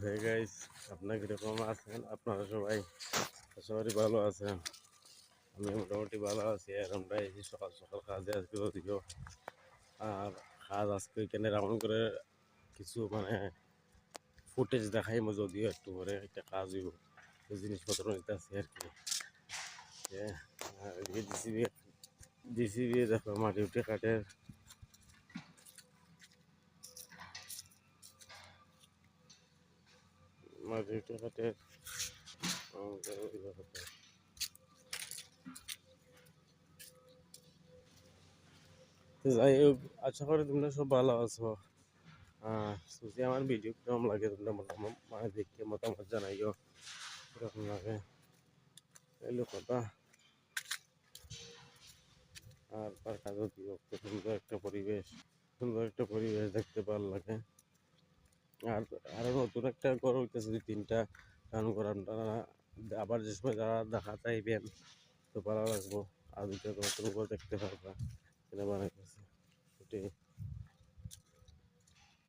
Hey guys, আপনারা কিরকম আছেন? আপনারা সবাই আশা করি ভালো আছেন। আমি মোটামুটি ভালো আছি। আর আমরা এই যে সকাল সকাল কাজে আজকে যদিও আর কাজ আজকে এখানে রাউন্ড করে কিছু ফুটেজ দেখাই যদিও একটু করে একটা কাজ হইব, জিনিসপত্র নিতে আছি আর কি। আর এদিকে জিসিবি দেখো মাটি উঠে কাঠের মাটি উঠে কাঠের তো যাই হোক, আশা করি তোমরা সব ভালো আছো। যদি আমার ভিডিও কেমন লাগে তোমরা মতামত দেখে মতামত জানাইও এরকম লাগে, এলো কথা। আর তার কাজও বিরক্ত, সুন্দর একটা পরিবেশ দেখতে ভালো লাগে। আর আরো নতুন একটা ঘর হইতেছে, 2-3টা রান করার আবার যে সময় যারা দেখা চাইবেন তো ভালো লাগবো। আর দুটো নতুন ঘর দেখতে পারবা, এটা বানাইতেছে।